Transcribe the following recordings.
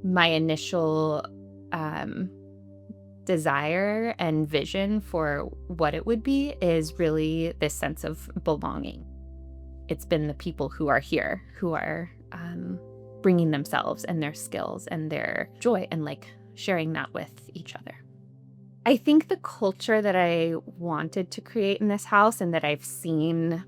my initial desire and vision for what it would be is really this sense of belonging. It's been the people who are here, who are bringing themselves and their skills and their joy and like sharing that with each other. I think the culture that I wanted to create in this house and that I've seen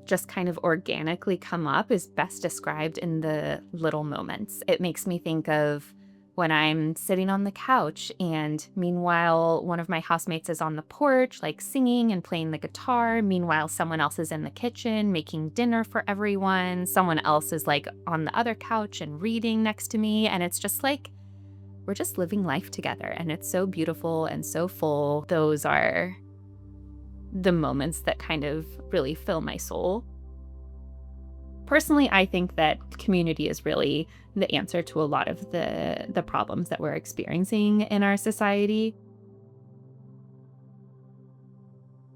just kind of organically come up is best described in the little moments. It makes me think of when I'm sitting on the couch and meanwhile one of my housemates is on the porch like singing and playing the guitar. Meanwhile, someone else is in the kitchen making dinner for everyone. Someone else is like on the other couch and reading next to me. And it's just like, we're just living life together. And it's so beautiful and so full. Those are the moments that kind of really fill my soul. Personally, I think that community is really the answer to a lot of the problems that we're experiencing in our society.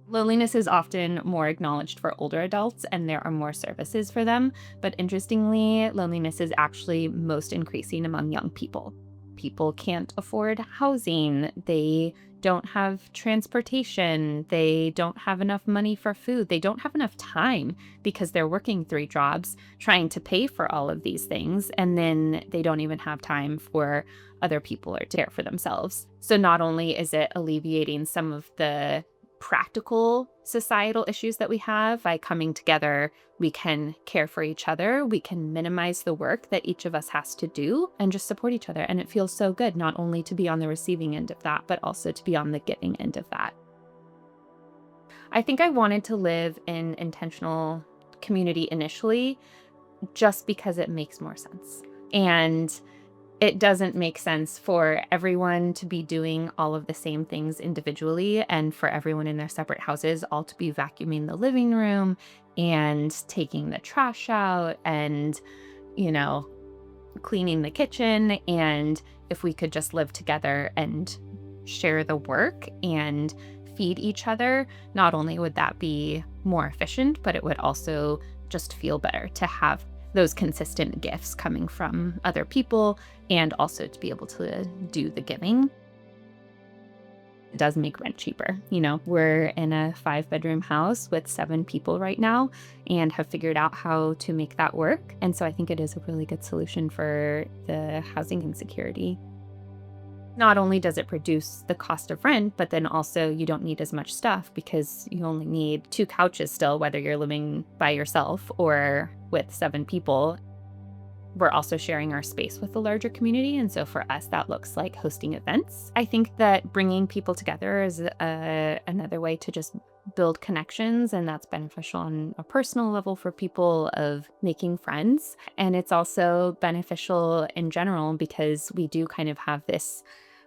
Loneliness is often more acknowledged for older adults, and there are more services for them. But interestingly, loneliness is actually most increasing among young people. People can't afford housing. They don't have transportation. They don't have enough money for food. They don't have enough time because they're working 3 jobs trying to pay for all of these things. And then they don't even have time for other people or to care for themselves. So not only is it alleviating some of the practical societal issues that we have by coming together, we can care for each other, we can minimize the work that each of us has to do and just support each other. And it feels so good not only to be on the receiving end of that, but also to be on the giving end of that. I think I wanted to live in intentional community initially just because it makes more sense. And it doesn't make sense for everyone to be doing all of the same things individually and for everyone in their separate houses all to be vacuuming the living room and taking the trash out and, cleaning the kitchen. And if we could just live together and share the work and feed each other, not only would that be more efficient, but it would also just feel better to have those consistent gifts coming from other people and also to be able to do the giving. It does make rent cheaper. We're in a 5-bedroom house with 7 people right now and have figured out how to make that work. And so I think it is a really good solution for the housing insecurity. Not only does it reduce the cost of rent, but then also you don't need as much stuff because you only need 2 couches still, whether you're living by yourself or with 7 people. We're also sharing our space with the larger community. And so for us, that looks like hosting events. I think that bringing people together is another way to just build connections. And that's beneficial on a personal level for people of making friends. And it's also beneficial in general because we do kind of have this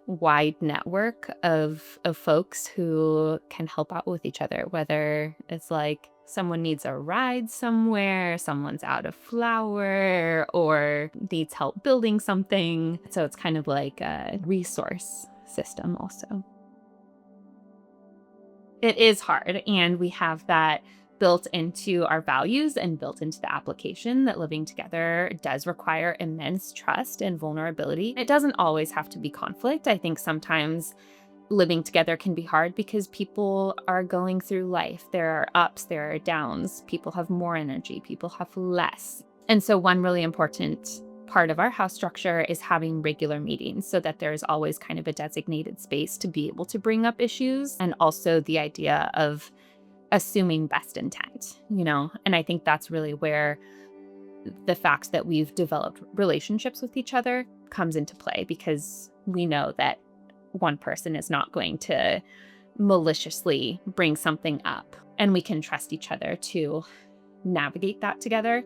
wide network of folks who can help out with each other, whether it's like someone needs a ride somewhere, someone's out of flour, or needs help building something. So it's kind of like a resource system also. It is hard, and we have that built into our values and built into the application that living together does require immense trust and vulnerability. It doesn't always have to be conflict. I think sometimes living together can be hard because people are going through life. There are ups, there are downs. People have more energy, people have less. And so one really important part of our house structure is having regular meetings so that there's always kind of a designated space to be able to bring up issues, and also the idea of assuming best intent, And I think that's really where the fact that we've developed relationships with each other comes into play, because we know that one person is not going to maliciously bring something up, and we can trust each other to navigate that together.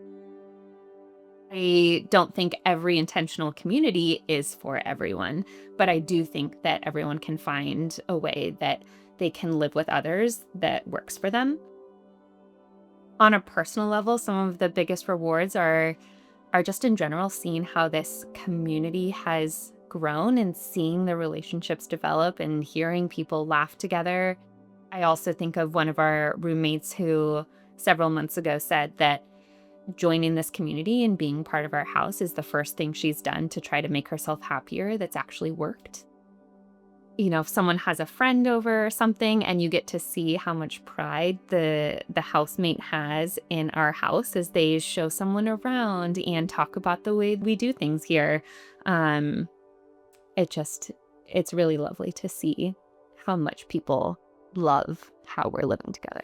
I don't think every intentional community is for everyone, but I do think that everyone can find a way that they can live with others that works for them. On a personal level, some of the biggest rewards are just in general seeing how this community has grown and seeing the relationships develop and hearing people laugh together. I also think of one of our roommates who several months ago said that joining this community and being part of our house is the first thing she's done to try to make herself happier that's actually worked. If someone has a friend over or something and you get to see how much pride the housemate has in our house as they show someone around and talk about the way we do things here, um, it's really lovely to see how much people love how we're living together.